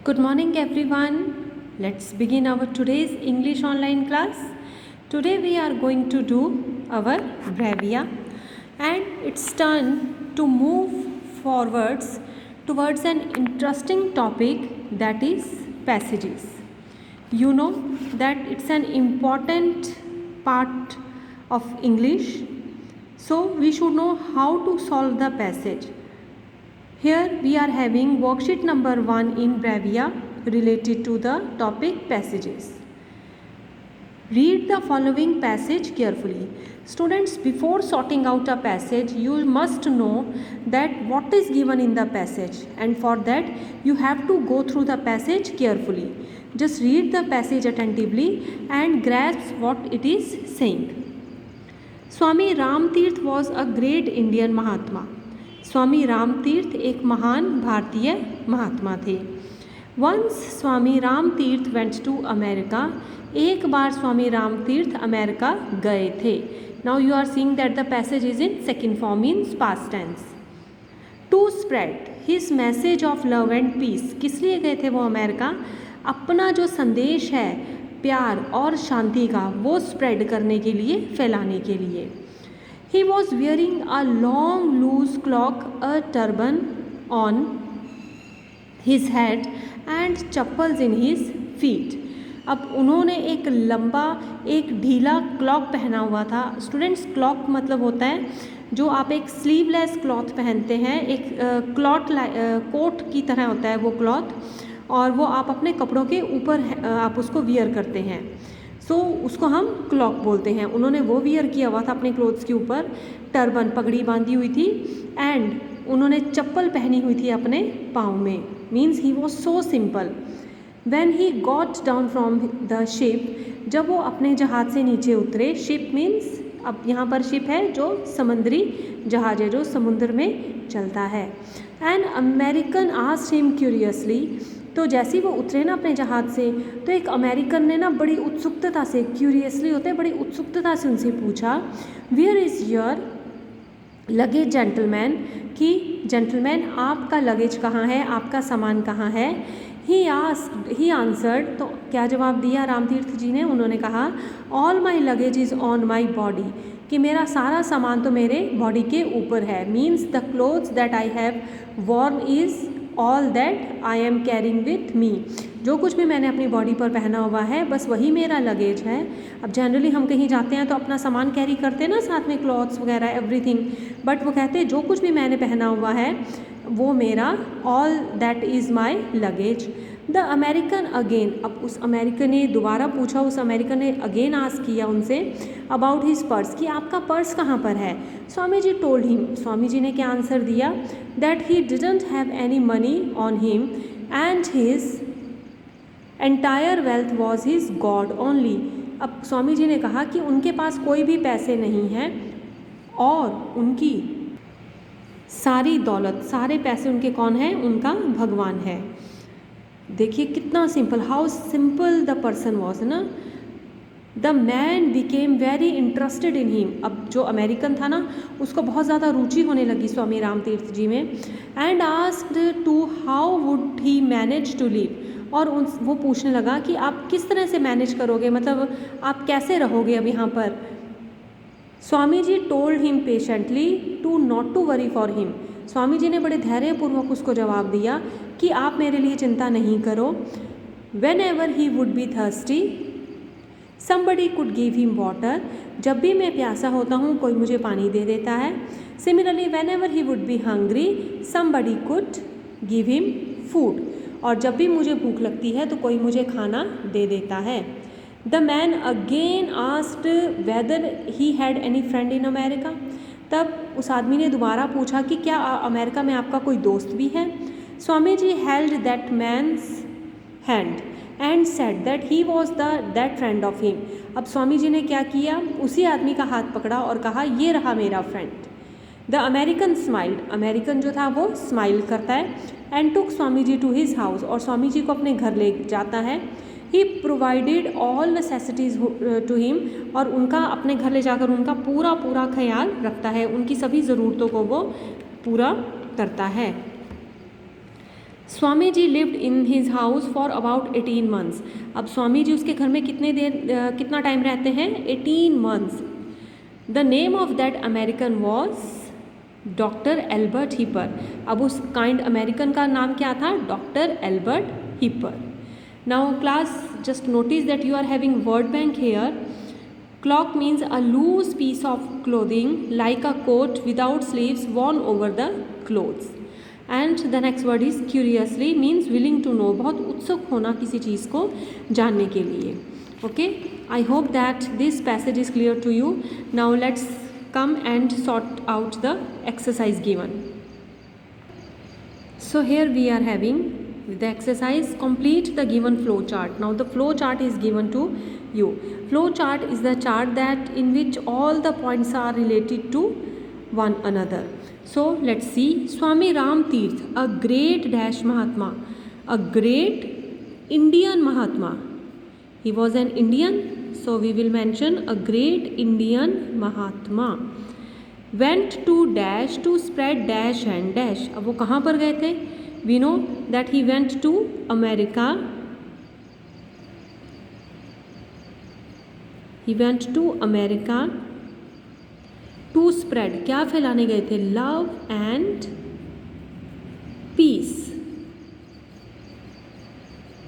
Good morning, everyone. Let's begin our today's English online class. Today we are going to do our Bravia, and it's turn to move forwards towards an interesting topic, that is passages. You know that it's an important part of English, so we should know how to solve the passage. Here we are having worksheet number 1 in Bravia related to the topic passages. Read the following passage carefully. Students, before sorting out a passage, you must know that what is given in the passage, and for that you have to go through the passage carefully. Just read the passage attentively and grasp what it is saying. Swami Ram Tirth was a great Indian Mahatma. स्वामी राम तीर्थ एक महान भारतीय महात्मा थे. Once स्वामी राम तीर्थ went to America. एक बार स्वामी राम तीर्थ America गए थे. Now you are seeing that the passage is in second form in past tense. To spread his message of love and peace. किस लिए गए थे वो अमेरिका? अपना जो संदेश है प्यार और शांति का वो स्प्रेड करने के लिए, फैलाने के लिए. He was wearing a long loose cloak, a turban on his head and chappals in his feet. अब उन्होंने एक लंबा, एक ढीला क्लॉक पहना हुआ था. स्टूडेंट्स, क्लॉक मतलब होता है जो आप एक स्लीवलेस क्लॉथ पहनते हैं, एक कोट की तरह होता है वो क्लॉथ, और वो आप अपने कपड़ों के ऊपर आप उसको वियर करते हैं. सो उसको हम क्लॉक बोलते हैं. उन्होंने वो वियर किया हुआ था अपने क्लोथ्स के ऊपर. टर्बन, पगड़ी बांधी हुई थी, एंड उन्होंने चप्पल पहनी हुई थी अपने पाँव में. Means he was so simple. When he got down from the ship, जब वो अपने जहाज से नीचे उतरे. शिप मीन्स, अब यहाँ पर शिप है जो समुद्री जहाज है जो समुद्र में चलता है. N American asked him curiously. तो जैसे ही वो उतरे ना अपने जहाज से, तो एक अमेरिकन ने ना बड़ी उत्सुकता से, क्यूरियसली होते हैं, बड़ी उत्सुकता से उनसे पूछा, where is your luggage gentleman, कि जेंटलमैन आपका लगेज कहाँ है, आपका सामान कहाँ है. ही आंसर्ड, तो क्या जवाब दिया राम तीर्थ जी ने? उन्होंने कहा, all my luggage is on my body, कि मेरा सारा सामान तो मेरे बॉडी के ऊपर है. Means the clothes that I have Warne is all that I am carrying with me. जो कुछ भी मैंने अपनी बॉडी पर पहना हुआ है बस वही मेरा लगेज है. अब जनरली हम कहीं जाते हैं तो अपना सामान कैरी करते हैं ना साथ में, क्लॉथ्स वगैरह एवरीथिंग, बट वो कहते हैं जो कुछ भी मैंने पहना हुआ है वो मेरा, all that is my luggage. The American again, अब उस अमेरिकन ने दोबारा पूछा, उस अमेरिकन ने अगेन आस्क किया उनसे अबाउट हिज पर्स, कि आपका पर्स कहाँ पर है. स्वामी जी टोल्ड हिम, स्वामी जी ने क्या आंसर दिया? That he didn't have any money on him and his entire wealth was his God only. अब स्वामी जी ने कहा कि उनके पास कोई भी पैसे नहीं हैं और उनकी सारी दौलत, सारे पैसे उनके कौन हैं? उनका भगवान है. देखिए कितना simple, how simple the person was ना. The man became very interested in him. अब जो अमेरिकन था ना उसको बहुत ज़्यादा रुचि होने लगी स्वामी राम तीर्थ जी में. And asked to how would he manage to live, और वो पूछने लगा कि आप किस तरह से मैनेज करोगे, मतलब आप कैसे रहोगे अब यहाँ पर. Swami ji told him patiently to not to worry for him. Swami ji ने बड़े धैर्यपूर्वक उसको जवाब दिया कि आप मेरे लिए चिंता नहीं करो. When ever he would be thirsty somebody could give him water. जब भी मैं प्यासा होता हूँ कोई मुझे पानी दे देता है. Similarly when ever he would be hungry somebody could give him food. और जब भी मुझे भूख लगती है तो कोई मुझे खाना दे देता है. The man again asked weather he had any friend in America. तब उस आदमी ने दोबारा पूछा कि क्या अमेरिका में आपका कोई दोस्त भी है. Swami ji held that man's hand and said that he was that friend of him. अब स्वामी जी ने क्या किया? उसी आदमी का हाथ पकड़ा और कहा, ये रहा मेरा friend. The American smiled. American जो था वो स्माइल करता है. And took Swami ji to his house. और स्वामी जी को अपने घर ले जाता है. He provided all necessities to him. और उनका अपने घर ले जाकर उनका पूरा पूरा ख्याल रखता है, उनकी सभी ज़रूरतों को वो पूरा करता है. Swami ji lived in his house for about 18 months. अब स्वामी जी उसके घर में कितना टाइम रहते हैं? 18 months. The name of that American was doctor Albert Hipper. अब उस काइंड अमेरिकन का नाम क्या था? Doctor Albert Hipper. Now class, just notice that you are having word bank here. Cloak means a loose piece of clothing like a coat without sleeves worn over the clothes. And the next word is curiously, means willing to know, बहुत उत्सुक होना किसी चीज़ को जानने के लिए. Okay, I hope that this passage is clear to you. Now let's come and sort out the exercise given. So here we are having the exercise. Complete the given flow chart. Now the flow chart is given to you. Flow chart is the chart that in which all the points are related to one another. So let's see. Swami Ram Tirth, a great dash Mahatma, a great Indian Mahatma. He was an Indian, so we will mention a great Indian Mahatma. Went to dash to spread dash and dash. अब वो कहाँ पर गए थे? We know that he went to America. He went to America to spread. क्या फैलाने गए थे? Love and peace.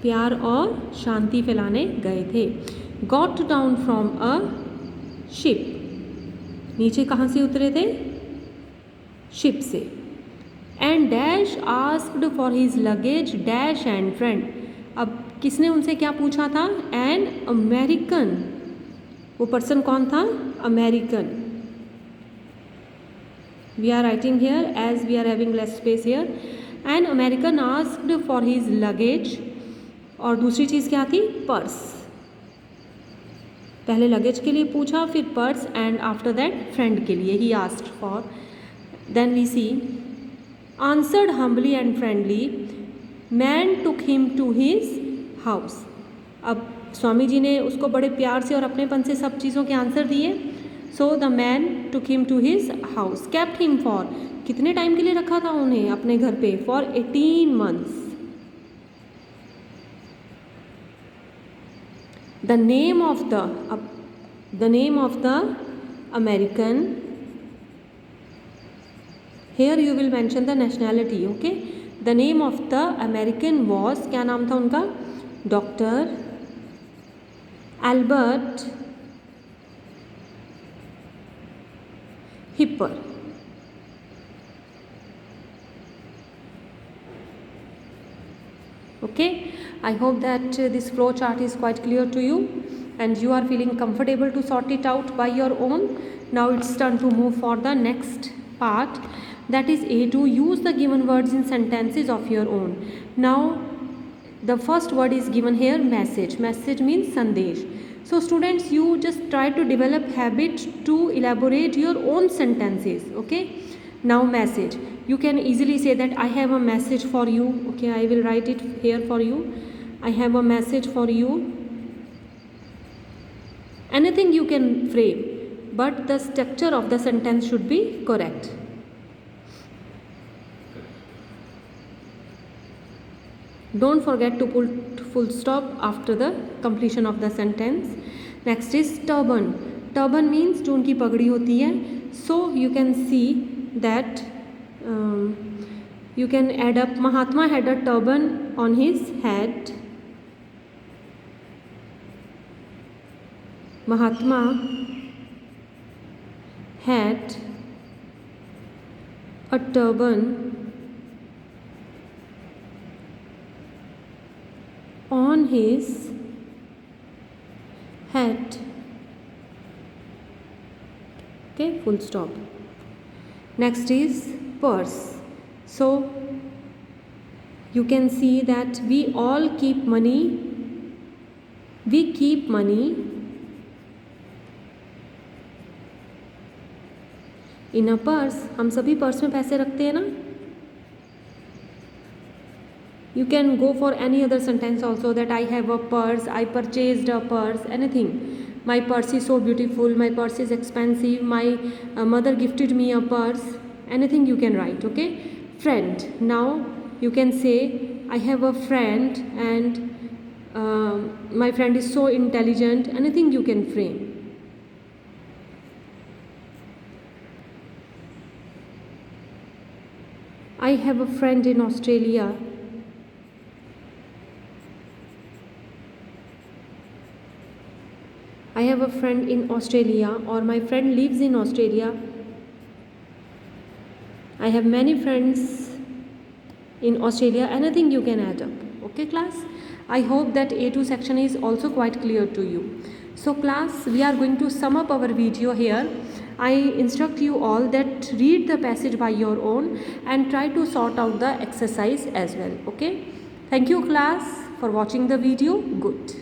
प्यार और शांति फैलाने गए थे. Got down from a ship. नीचे कहाँ से उतरे थे? शिप से. And dash asked for his luggage dash and friend. अब किसने उनसे क्या पूछा था? An American. वो पर्सन कौन था? American. We are writing here as we are having less space here. An American asked for his luggage. और दूसरी चीज़ क्या थी? पर्स. पहले लगेज के लिए पूछा, फिर purse, and after that friend के लिए ही asked for. Then we see answered humbly and friendly. Man took him to his house. अब स्वामी जी ने उसको बड़े प्यार से और अपनेपन से सब चीज़ों के आंसर दिए. So the man took him to his house. Kept him for, कितने टाइम के लिए रखा था उन्हें अपने घर पे? For 18 months. The name of the American, here you will mention the nationality. Okay, the name of the American was, क्या नाम था उनका? Doctor Albert Hipper. Okay, I hope that this flow chart is quite clear to you and you are feeling comfortable to sort it out by your own. Now it's turn to move for the next part, that is A2. Use the given words in sentences of your own. Now the first word is given here, message. Message means sandesh. So students, you just try to develop habit to elaborate your own sentences. Okay, now message. You can easily say that I have a message for you. Okay, I will write it here for you. I have a message for you. Anything you can frame, but the structure of the sentence should be correct. Don't forget to put full stop after the completion of the sentence. Next is turban. Turban means जो उनकी पगड़ी होती है. So you can see that you can add up. Mahatma had a turban on his head. Mahatma had a turban on his head. Okay, full stop. Next is purse. So you can see that we all keep money. We keep money in a purse. हम सभी purse में पैसे रखते हैं ना. You can go for any other sentence also, that I have a purse, I purchased a purse, anything. My purse is so beautiful, my purse is expensive, my mother gifted me a purse. Anything you can write. Okay, friend. Now you can say I have a friend and my friend is so intelligent. Anything you can frame. I have a friend in Australia. I have a friend in Australia, or my friend lives in Australia. I have many friends in Australia. Anything you can add up. Okay class, I hope that A2 section is also quite clear to you. So class, we are going to sum up our video here. I instruct you all that read the passage by your own and try to sort out the exercise as well. Okay, thank you class for watching the video. Good.